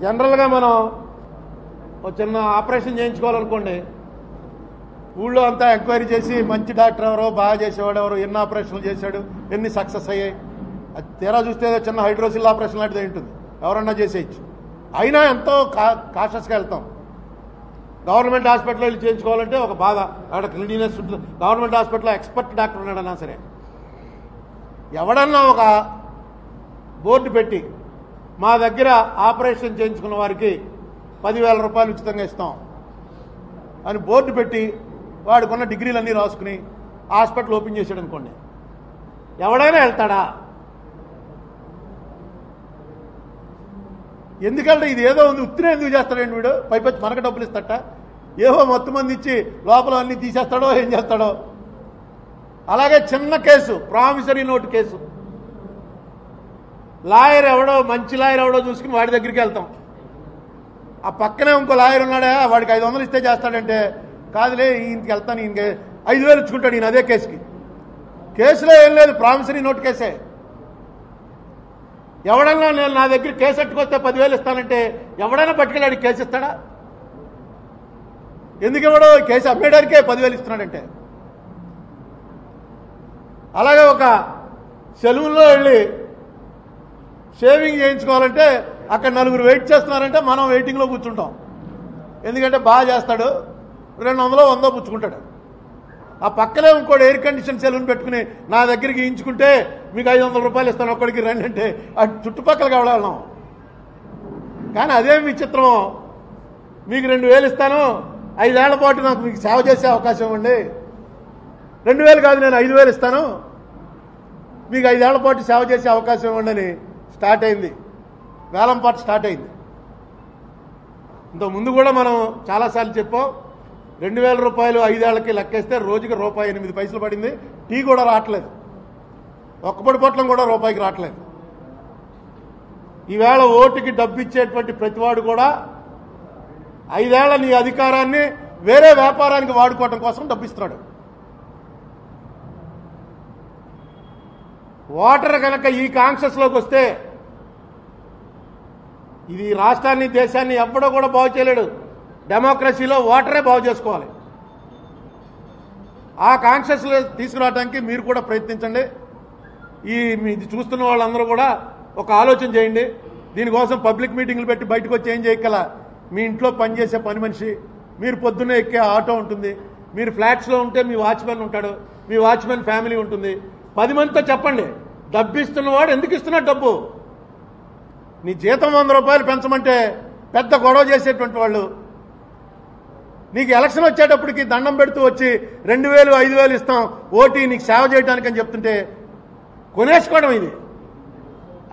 జనరల్గా మనం ఒక చిన్న ఆపరేషన్ చేయించుకోవాలనుకోండి, ఊళ్ళో అంతా ఎంక్వైరీ చేసి మంచి డాక్టర్ ఎవరో, బాగా చేసేవాడు ఎవరో, ఎన్ని ఆపరేషన్లు చేశాడు, ఎన్ని సక్సెస్ అయ్యాయి, అది తీరా చూస్తే చిన్న హైడ్రోసిల్ ఆపరేషన్ లాంటిది ఉంటుంది, ఎవరన్నా చేసేయచ్చు. అయినా ఎంతో కాషస్గా వెళ్తాం. గవర్నమెంట్ హాస్పిటల్లో వెళ్ళి చేయించుకోవాలంటే ఒక బాధ, అక్కడ క్లీనినెస్ ఉంటుంది. గవర్నమెంట్ హాస్పిటల్లో ఎక్స్పర్ట్ డాక్టర్ ఉన్నాడన్నా సరే, ఎవడన్నా ఒక బోర్డు పెట్టి మా దగ్గర ఆపరేషన్ చేయించుకున్న వారికి 10,000 రూపాయలు ఉచితంగా ఇస్తాం అని బోర్డు పెట్టి వాడుకున్న డిగ్రీలన్నీ రాసుకుని హాస్పిటల్ ఓపెన్ చేసాడు అనుకోండి, ఎవడైనా వెళ్తాడా? ఎందుకంటే ఇది ఏదో ఉంది, ఉత్తినే ఎందుకు చేస్తాడండి వీడు, పైపచ్చి మనకు డబ్బులు ఇస్తాట, ఏవో మొత్తం మంది ఇచ్చి లోపల అన్నీ తీసేస్తాడో ఏం చేస్తాడో. అలాగే చిన్న case, promissory note case, lawyer ఎవడో, మంచి లాయర్ ఎవడో చూసుకుని వాడి దగ్గరికి వెళ్తాం. ఆ పక్కనే ఇంకో లాయర్ ఉన్నాడా, వాడికి 500 ఇస్తే చేస్తాడంటే, కాదులే ఈయనకి వెళ్తాను, ఈయనకి 5,000 ఇచ్చుకుంటాడు ఈయన అదే కేసుకి. కేసులో ఏం లేదు, ప్రామిసరీ నోటు కేసే. ఎవడన్నా నేను నా దగ్గర కేసు ఎట్టుకొస్తే 10,000 ఇస్తానంటే ఎవడైనా పట్టుకెళ్ళాడు కేసు ఇస్తాడా? ఎందుకు ఇవ్వడో? కేసు అమ్మేయడానికే 10,000 ఇస్తున్నాడంటే. అలాగే ఒక సెలూన్లో వెళ్ళి షేవింగ్ చేయించుకోవాలంటే అక్కడ 4 వెయిట్ చేస్తున్నారంటే మనం వెయిటింగ్లో కూర్చుంటాం. ఎందుకంటే బాగా చేస్తాడు, 200 100 పుచ్చుకుంటాడు. ఆ పక్కనే ఇంకోటి ఎయిర్ కండిషన్ సెలూన్ పెట్టుకుని నా దగ్గరికి గీయించుకుంటే మీకు 500 రూపాయలు ఇస్తాను ఒక్కడికి రండి అంటే అటు చుట్టుపక్కలకి ఎవడాళ్ళం. కానీ అదేం విచిత్రమో, మీకు 2,000 ఇస్తాను, 5 ఏళ్ల పాటు నాకు మీకు సేవ చేసే అవకాశం ఇవ్వండి. 2,000 కాదు, నేను 5,000 ఇస్తాను, మీకు 5 ఏళ్ల పాటు సేవ చేసే అవకాశం ఇవ్వండి అని స్టార్ట్ అయింది, వేలంపాట స్టార్ట్ అయింది. ఇంతకుముందు కూడా మనం చాలాసార్లు చెప్పాం, 2,000 రూపాయలు 5 ఏళ్లకి లెక్కేస్తే రోజుకి ₹1.08 పడింది. టీ కూడా రావట్లేదు, ఒక్కపొడి పొట్లం కూడా రూపాయికి రావట్లేదు. ఈవేళ ఓటుకి డబ్బు ఇచ్చేటువంటి ప్రతివాడు కూడా 5 ఏళ్ల నీ అధికారాన్ని వేరే వ్యాపారానికి వాడుకోవడం కోసం డబ్బిస్తున్నాడు. ఓటర్ కనుక ఈ కాన్షియస్లోకి వస్తే ఇది రాష్ట్రాన్ని, దేశాన్ని ఎవ్వడో కూడా బాగు చేయలేడు. డెమోక్రసీలో ఓటరే బాగు చేసుకోవాలి. ఆ కాన్షియస్లో తీసుకురావడానికి మీరు కూడా ప్రయత్నించండి. ఇది చూస్తున్న వాళ్ళందరూ కూడా ఒక ఆలోచన చేయండి. దీనికోసం పబ్లిక్ మీటింగ్లు పెట్టి బయటకు వచ్చి ఏం చేయగల, మీ ఇంట్లో పనిచేసే పని మనిషి, మీరు పొద్దున్నే ఎక్కే ఆటో ఉంటుంది, మీరు ఫ్లాట్స్లో ఉంటే మీ వాచ్మెన్ ఉంటాడు, మీ వాచ్మెన్ ఫ్యామిలీ ఉంటుంది. 10 మందితో చెప్పండి, డబ్బు ఇస్తున్నవాడు ఎందుకు ఇస్తున్నాడు డబ్బు. నీ జీతం 100 రూపాయలు పెంచమంటే పెద్ద గొడవ చేసేటువంటి వాళ్ళు, నీకు ఎలక్షన్ వచ్చేటప్పటికి దండం పెడుతూ వచ్చి 2,000 5,000 ఇస్తాం ఓటీ నీకు సేవ చేయడానికి అని చెప్తుంటే కొనేసుకోవడం. ఇది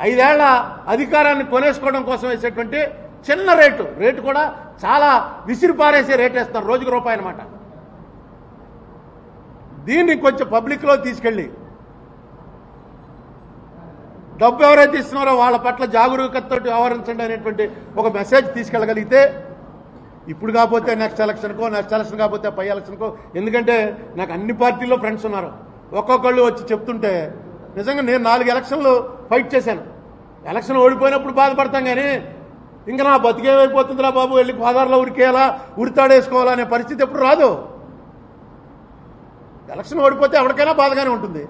5 ఏళ్ల అధికారాన్ని కొనేసుకోవడం కోసం వేసేటువంటి చిన్న రేటు కూడా చాలా విసిరిపారేసే రేటు వేస్తారు, రోజుకు ₹1 అనమాట. దీన్ని కొంచెం పబ్లిక్లో తీసుకెళ్ళి డబ్బు ఎవరైతే ఇస్తున్నారో వాళ్ళ పట్ల జాగరూకతతో వ్యవహరించండి అనేటువంటి ఒక మెసేజ్ తీసుకెళ్ళగలిగితే, ఇప్పుడు కాకపోతే నెక్స్ట్ ఎలక్షన్కో, నెక్స్ట్ ఎలక్షన్ కాకపోతే పై ఎలక్షన్కో. ఎందుకంటే నాకు అన్ని పార్టీల్లో ఫ్రెండ్స్ ఉన్నారు, ఒక్కొక్కళ్ళు వచ్చి చెప్తుంటే నిజంగా నేను 4 ఎలక్షన్లు ఫైట్ చేశాను. ఎలక్షన్ ఓడిపోయినప్పుడు బాధపడతాం, కానీ ఇంకా నా బతికేమైపోతుందిరా బాబు, వెళ్ళి గోదావరిలో ఉరికేయాలా, ఉరితాడేసుకోవాలా అనే పరిస్థితి ఎప్పుడు రాదు. ఎలక్షన్ ఓడిపోతే ఎవరికైనా బాధగానే ఉంటుంది,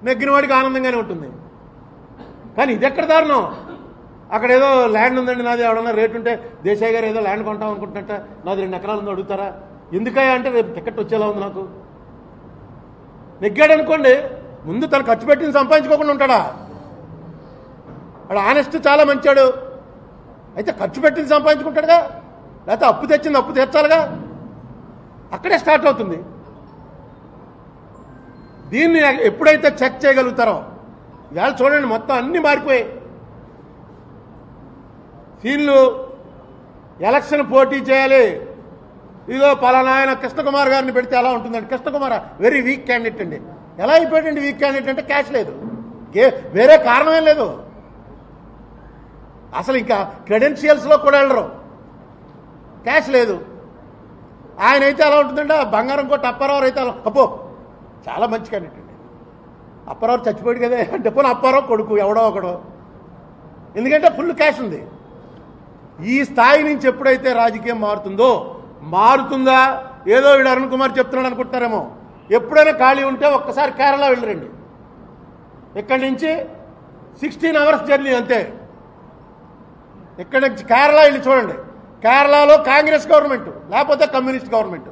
నెగ్గిన వాడికి ఆనందంగానే ఉంటుంది. కానీ ఇది ఎక్కడ దారుణం. అక్కడ ఏదో ల్యాండ్ ఉందండి నాది, ఎవడన్నా రేటు ఉంటే దేశాయ్ గారు ఏదో ల్యాండ్ కొంటాం అనుకుంటున్నట్ట, నాది 2 ఎకరాలు ఉందో అడుగుతారా? ఎందుకయ్యా అంటే రేపు టికెట్ వచ్చేలా ఉంది నాకు. నెగ్గాడు అనుకోండి, ముందు తను ఖర్చు పెట్టింది సంపాదించుకోకుండా ఉంటాడా? వాడు ఆనెస్ట్, చాలా మంచాడు, అయితే ఖర్చు పెట్టింది సంపాదించుకుంటాడుగా, లేకపోతే అప్పు తెచ్చింది అప్పు తీర్చాలిగా. అక్కడే స్టార్ట్ అవుతుంది. దీన్ని ఎప్పుడైతే చెక్ చేయగలుగుతారో, ఇవాళ చూడండి మొత్తం అన్నీ మారిపోయాయి. సీన్లు ఎలక్షన్ పోటీ చేయాలి, ఇదిగో పలానా ఆయన కృష్ణకుమార్ గారిని పెడితే ఎలా ఉంటుందండి. కృష్ణకుమార్ వెరీ వీక్ క్యాండిడేట్ అండి. ఎలా అయిపోయాడండి వీక్ క్యాండిడేట్ అంటే? క్యాష్ లేదు, వేరే కారణమేం లేదు. అసలు ఇంకా క్రెడెన్షియల్స్లో కూడా వెళ్ళరు, క్యాష్ లేదు. ఆయన అయితే ఎలా ఉంటుందంటే బంగారం కొట్టి అప్పారావు అయితే అబ్బో చాలా మంచి క్యాండిడేట్ అండి. అప్పారావు చచ్చిపోయాడు కదా అంటే పోనీ అప్పారావు కొడుకు ఎవడో ఒకడో, ఎందుకంటే ఫుల్ క్యాష్ ఉంది. ఈ స్థాయి నుంచి ఎప్పుడైతే రాజకీయం మారుతుందా ఏదో వీడు అరుణ్ కుమార్ చెప్తున్నాడు అనుకుంటున్నారేమో. ఎప్పుడైనా ఖాళీ ఉంటే ఒక్కసారి కేరళ వెళ్ళరండి. ఇక్కడి నుంచి 16 అవర్స్ జర్నీ అంతే. ఇక్కడి నుంచి కేరళ వెళ్ళి చూడండి. కేరళలో కాంగ్రెస్ గవర్నమెంట్ లేకపోతే కమ్యూనిస్ట్ గవర్నమెంట్,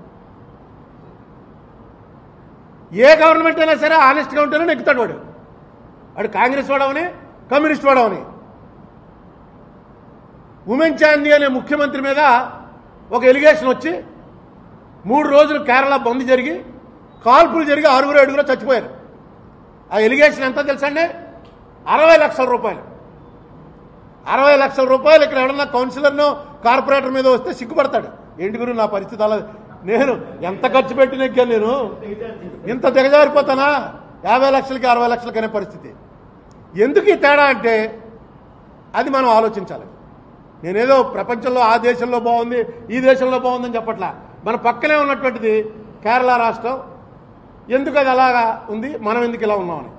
ఏ గవర్నమెంట్ అయినా సరే ఆనెస్ట్గా ఉంటేనే నెగ్గుతాడు వాడు కాంగ్రెస్ వాడవని కమ్యూనిస్ట్ వాడవని. ఉమెన్ చాందీ అనే ముఖ్యమంత్రి మీద ఒక ఎలిగేషన్ వచ్చి 3 రోజులు కేరళ బంద్ జరిగి కాల్పులు జరిగి 6-7 చచ్చిపోయారు. ఆ ఎలిగేషన్ ఎంత తెలుసండి? 60 లక్షల రూపాయలు. 60 లక్షల రూపాయలు ఇక్కడ ఎవడన్నా కౌన్సిలర్నో కార్పొరేటర్ మీద వస్తే సిగ్గుపడతాడు. ఏంటి గురు నా పరిస్థితి అలా, నేను ఎంత ఖర్చు పెట్టి నెగ్గాను, నేను ఇంత దిగజారిపోతానా 50 లక్షలకి 60 లక్షలకి అనే పరిస్థితి. ఎందుకు ఈ తేడా అంటే అది మనం ఆలోచించాలి. నేనేదో ప్రపంచంలో ఆ దేశంలో బాగుంది ఈ దేశంలో బాగుందని చెప్పట్లా. మన పక్కనే ఉన్నటువంటిది కేరళ రాష్ట్రం, ఎందుకు అది అలాగా ఉంది, మనం ఎందుకు ఇలా ఉన్నామని.